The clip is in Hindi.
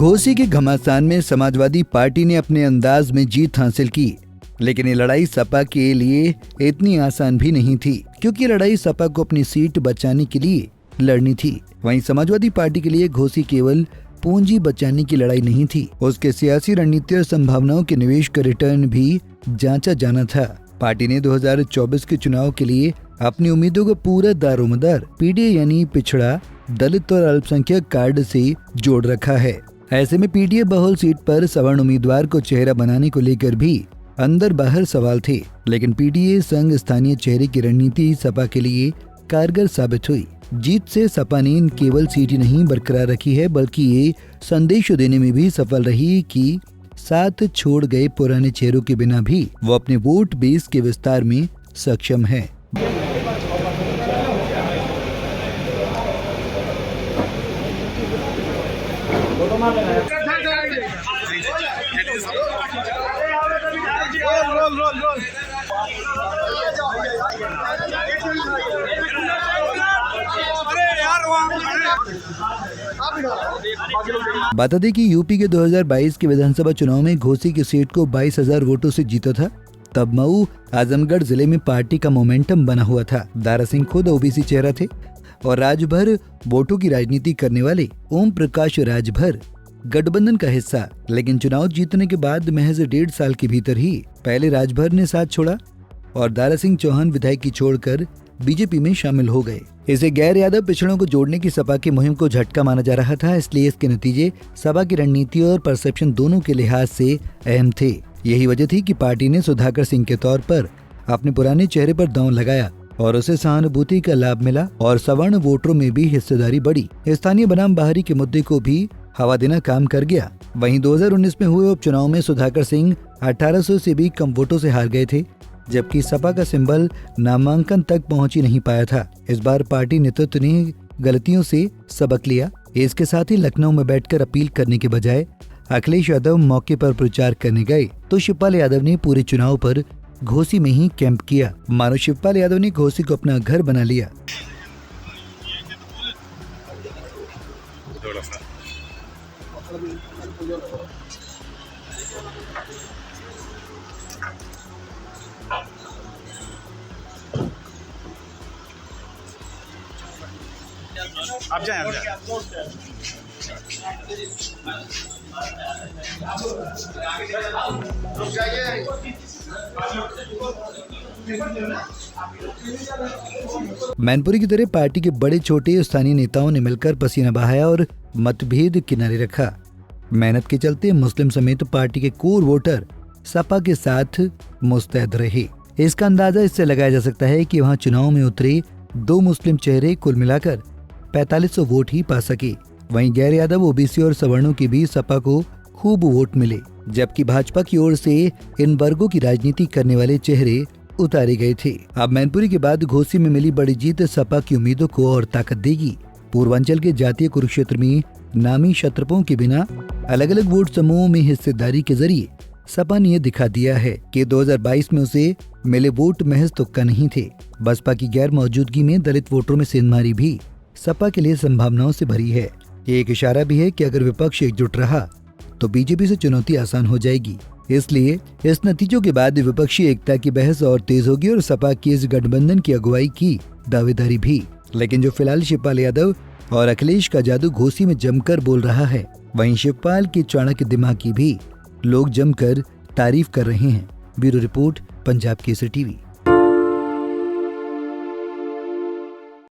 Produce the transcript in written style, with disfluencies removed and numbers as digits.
घोसी के घमासान में समाजवादी पार्टी ने अपने अंदाज में जीत हासिल की, लेकिन ये लड़ाई सपा के लिए इतनी आसान भी नहीं थी, क्योंकि लड़ाई सपा को अपनी सीट बचाने के लिए लड़नी थी। वहीं समाजवादी पार्टी के लिए घोसी केवल पूंजी बचाने की लड़ाई नहीं थी, उसके सियासी रणनीति और संभावनाओं के निवेश का रिटर्न भी जांचा जाना था। पार्टी ने 2024 के चुनाव के लिए अपनी उम्मीदों का पूरा दारोमदार पीडीए यानी पिछड़ा, दलित और अल्पसंख्यक कार्ड से जोड़ रखा है। ऐसे में पीडीए बहुल सीट पर सवर्ण उम्मीदवार को चेहरा बनाने को लेकर भी अंदर बाहर सवाल थे, लेकिन पीडीए संग स्थानीय चेहरे की रणनीति सपा के लिए कारगर साबित हुई। जीत से सपा ने केवल सीट ही नहीं बरकरार रखी है, बल्कि ये संदेश देने में भी सफल रही कि साथ छोड़ गए पुराने चेहरों के बिना भी वो अपने वोट बेस के विस्तार में सक्षम है। बता दें कि यूपी के 2022 के विधानसभा चुनाव में घोसी की सीट को 22,000 वोटों से जीता था। तब मऊ आजमगढ़ जिले में पार्टी का मोमेंटम बना हुआ था। दारा सिंह खुद ओबीसी चेहरा थे और राजभर वोटों की राजनीति करने वाले ओम प्रकाश राजभर गठबंधन का हिस्सा, लेकिन चुनाव जीतने के बाद महज 1.5 साल के भीतर ही पहले राजभर ने साथ छोड़ा और दारा सिंह चौहान विधायकी छोड़कर बीजेपी में शामिल हो गए। इसे गैर यादव पिछड़ों को जोड़ने की सपा की मुहिम को झटका माना जा रहा था, इसलिए इसके नतीजे सपा की रणनीति और परसेप्शन दोनों के लिहाज से अहम थे। यही वजह थी कि पार्टी ने सुधाकर सिंह के तौर पर अपने पुराने चेहरे पर दांव लगाया और उसे सहानुभूति का लाभ मिला और सवर्ण वोटरों में भी हिस्सेदारी बढ़ी। स्थानीय बनाम बाहरी के मुद्दे को भी हवा देना काम कर गया। वहीं 2019 में हुए उपचुनाव में सुधाकर सिंह 1800 से भी कम वोटों से हार गए थे, जबकि सपा का सिंबल नामांकन तक पहुंच ही नहीं पाया था। इस बार पार्टी नेतृत्व ने गलतियों से सबक लिया। इसके साथ ही लखनऊ में बैठकर अपील करने के बजाय अखिलेश यादव मौके पर प्रचार करने गए तो शिवपाल यादव ने पूरे चुनाव पर घोसी में ही कैंप किया। मानो शिवपाल यादव ने घोसी को अपना घर बना लिया। आप जाएं। मैनपुरी की तरह पार्टी के बड़े छोटे स्थानीय नेताओं ने मिलकर पसीना बहाया और मतभेद किनारे रखा। मेहनत के चलते मुस्लिम समेत पार्टी के कोर वोटर सपा के साथ मुस्तैद रहे। इसका अंदाजा इससे लगाया जा सकता है कि वहां चुनाव में उतरे 2 मुस्लिम चेहरे कुल मिलाकर 4500 वोट ही पा सके। वहीं गैर यादव, ओबीसी और सवर्णों की भी सपा को खूब वोट मिले, जबकि भाजपा की ओर से इन वर्गों की राजनीति करने वाले चेहरे उतारे गए थे। अब मैनपुरी के बाद घोसी में मिली बड़ी जीत सपा की उम्मीदों को और ताकत देगी। पूर्वांचल के जातीय कुरुक्षेत्र में नामी क्षत्रपों के बिना अलग अलग वोट समूहों में हिस्सेदारी के जरिए सपा ने यह दिखा दिया है कि 2022 में उसे मिले वोट महज तुक्का नहीं थे। बसपा की गैर मौजूदगी में दलित वोटरों में सेंधमारी भी सपा के लिए संभावनाओं से भरी है। ये एक इशारा भी है कि अगर विपक्ष एकजुट रहा तो बीजेपी से चुनौती आसान हो जाएगी। इसलिए इस नतीजों के बाद विपक्षी एकता की बहस और तेज होगी और सपा की इस गठबंधन की अगुवाई की दावेदारी भी। लेकिन जो फिलहाल शिवपाल यादव और अखिलेश का जादू घोसी में जमकर बोल रहा है, वहीं शिवपाल के चाणक्य दिमाग की भी लोग जमकर तारीफ कर रहे हैं। Bureau report, Punjab Kesari TV.